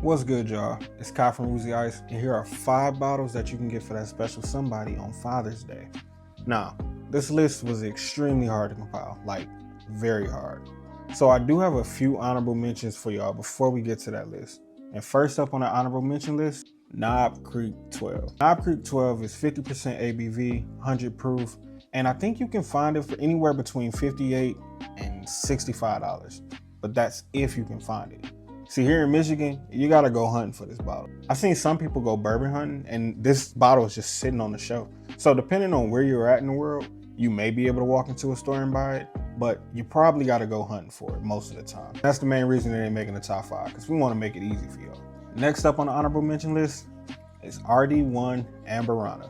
What's good, y'all? It's Kai from Woozy Ice, and here are 5 bottles that you can get for that special somebody on Father's Day. Now, this list was extremely hard to compile, like very hard. So I do have a few honorable mentions for y'all before we get to that list. And first up on the honorable mention list, Knob Creek 12. Knob Creek 12 is 50% ABV, 100 proof, and I think you can find it for anywhere between $58 and $65. But that's if you can find it. See, here in Michigan, you gotta go hunting for this bottle. I've seen some people go bourbon hunting, and this bottle is just sitting on the shelf. So depending on where you're at in the world, you may be able to walk into a store and buy it, but you probably gotta go hunting for it most of the time. That's the main reason they're making the top 5, because we wanna make it easy for y'all. Next up on the honorable mention list is RD1 Amburana.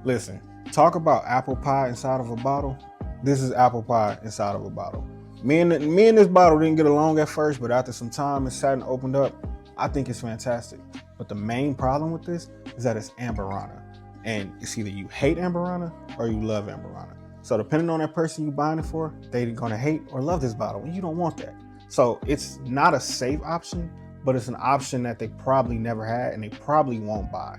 Listen, talk about apple pie inside of a bottle. This is apple pie inside of a bottle. Me and this bottle didn't get along at first, but after some time it sat and opened up, I think it's fantastic. But the main problem with this is that it's Amburana. And it's either you hate Amburana or you love Amburana. So depending on that person you buying it for, they're gonna hate or love this bottle, and you don't want that. So it's not a safe option, but it's an option that they probably never had and they probably won't buy.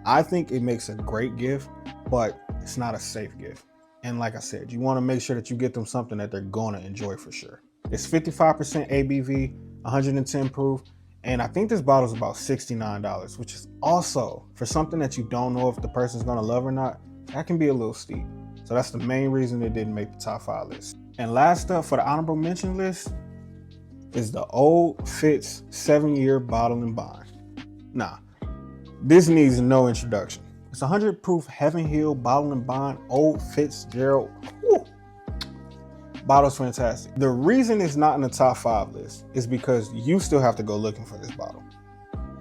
I think it makes a great gift, but it's not a safe gift. And like I said, you want to make sure that you get them something that they're going to enjoy for sure. It's 55% ABV, 110 proof, and I think this bottle is about $69, which is also, for something that you don't know if the person's going to love or not, that can be a little steep. So that's the main reason it didn't make the top 5 list. And last up for the honorable mention list is the Old Fitz 7-year bottle and bond. Nah, this needs no introduction. It's 100 proof Heaven Hill bottle and bond Old Fitzgerald. Woo. Bottle's fantastic. The reason it's not in the top 5 list is because you still have to go looking for this bottle.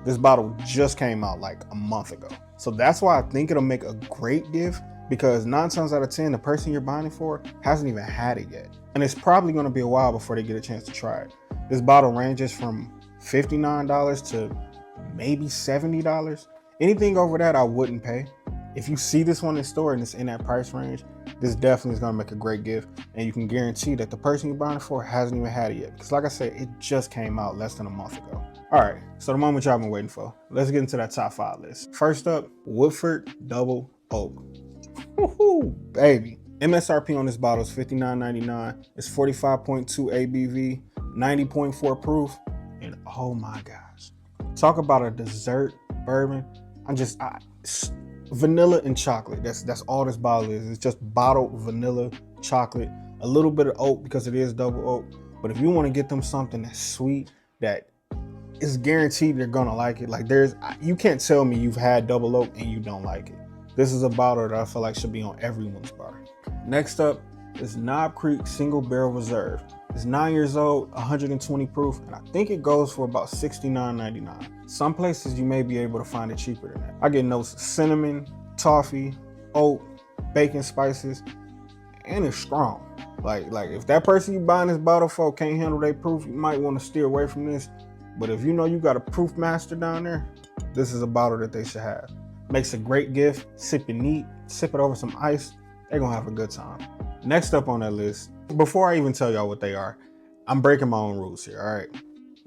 This bottle just came out like a month ago. So that's why I think it'll make a great gift, because 9 times out of 10, the person you're buying it for hasn't even had it yet. And it's probably gonna be a while before they get a chance to try it. This bottle ranges from $59 to maybe $70. Anything over that I wouldn't pay. If you see this one in store and it's in that price range, this definitely is gonna make a great gift, and you can guarantee that the person you're buying it for hasn't even had it yet. Because like I said, it just came out less than a month ago. All right, so the moment y'all been waiting for. Let's get into that top 5 list. First up, Woodford Double Oak. Woohoo, baby. MSRP on this bottle is $59.99. It's 45.2 ABV, 90.4 proof, and oh my gosh. Talk about a dessert bourbon. Vanilla and chocolate. That's all this bottle is. It's just bottled vanilla, chocolate, a little bit of oak because it is double oak. But if you want to get them something that's sweet, that is guaranteed they're gonna like it. Like you can't tell me you've had double oak and you don't like it. This is a bottle that I feel like should be on everyone's bar. Next up is Knob Creek Single Barrel Reserve. It's 9 years old, 120 proof, and I think it goes for about $69.99. Some places you may be able to find it cheaper than that. I get notes of cinnamon, toffee, oat, bacon spices, and it's strong. Like if that person you buying this bottle for can't handle their proof, you might want to steer away from this. But if you know you got a proof master down there, this is a bottle that they should have. Makes a great gift, sip it neat, sip it over some ice, they're gonna have a good time. Next up on that list, before I even tell y'all what they are, I'm breaking my own rules here, all right?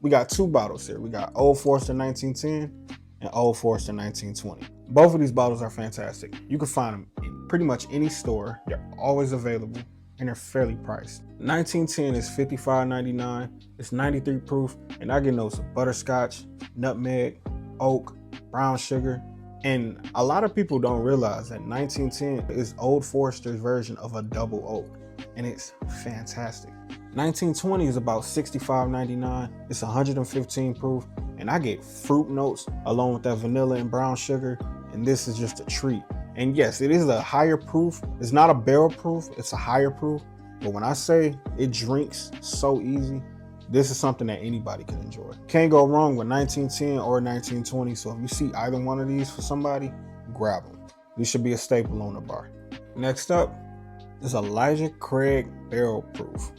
We got 2 bottles here. We got Old Forester 1910 and Old Forester 1920. Both of these bottles are fantastic. You can find them in pretty much any store. They're always available and they're fairly priced. 1910 is $55.99. It's 93 proof, and I get notes of butterscotch, nutmeg, oak, brown sugar. And a lot of people don't realize that 1910 is Old Forester's version of a double oak, and it's fantastic. 1920 is about $65.99. It's 115 proof, and I get fruit notes along with that vanilla and brown sugar, and this is just a treat. And yes, it is a higher proof. It's not a barrel proof, it's a higher proof. But when I say it drinks so easy, this is something that anybody can enjoy. Can't go wrong with 1910 or 1920. So if you see either one of these for somebody, grab them. These should be a staple on the bar. Next up is Elijah Craig Barrelproof.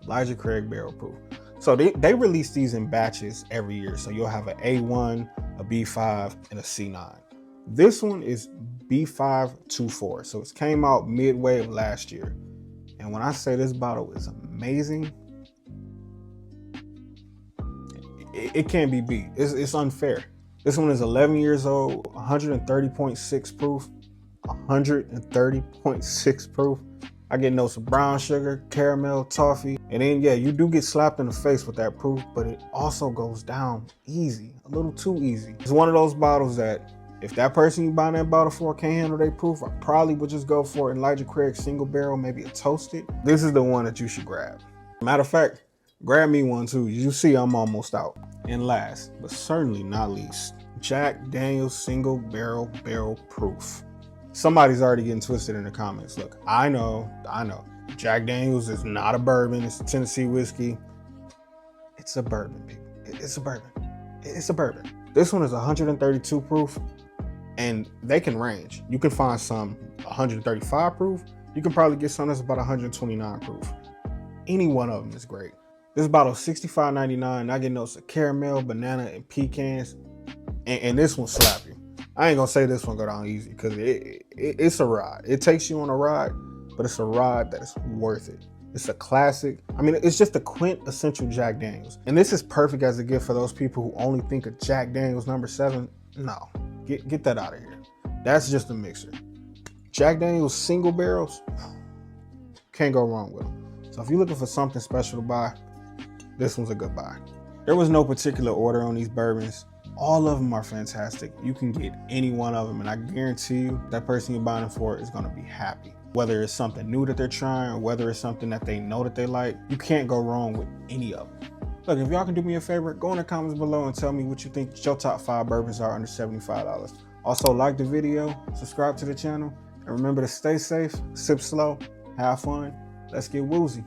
Elijah Craig Barrelproof. So they release these in batches every year. So you'll have an A1, a B5, and a C9. This one is B524. So it came out midway of last year. And when I say this bottle is amazing, it can't be beat. It's unfair. This one is 11 years old, 130.6 proof, 130.6 proof. I get notes of brown sugar, caramel, toffee, and then yeah, you do get slapped in the face with that proof, but it also goes down easy, a little too easy. It's one of those bottles that if that person you buying that bottle for can't handle their proof, I probably would just go for Elijah Craig single barrel, maybe a toasted. This is the one that you should grab. Matter of fact, grab me one too. You see I'm almost out. And last, but certainly not least, Jack Daniel's single barrel Barrelproof. Somebody's already getting twisted in the comments. Look, I know. Jack Daniel's is not a bourbon. It's a Tennessee whiskey. It's a bourbon, people. It's a bourbon. It's a bourbon. This one is 132 proof, and they can range. You can find some 135 proof. You can probably get some that's about 129 proof. Any one of them is great. This bottle is $65.99. I get notes of caramel, banana, and pecans. And this one slap you. I ain't gonna say this one go down easy because it's a ride. It takes you on a ride, but it's a ride that is worth it. It's a classic. I mean, it's just a quintessential Jack Daniels. And this is perfect as a gift for those people who only think of Jack Daniels number 7. No, get that out of here. That's just a mixer. Jack Daniels single barrels, can't go wrong with them. So if you're looking for something special to buy, this one's a good buy. There was no particular order on these bourbons. All of them are fantastic. You can get any one of them, and I guarantee you that person you're buying them for is gonna be happy. Whether it's something new that they're trying, or whether it's something that they know that they like, you can't go wrong with any of them. Look, if y'all can do me a favor, go in the comments below and tell me what you think your top 5 bourbons are under $75. Also, like the video, subscribe to the channel, and remember to stay safe, sip slow, have fun. Let's get woozy.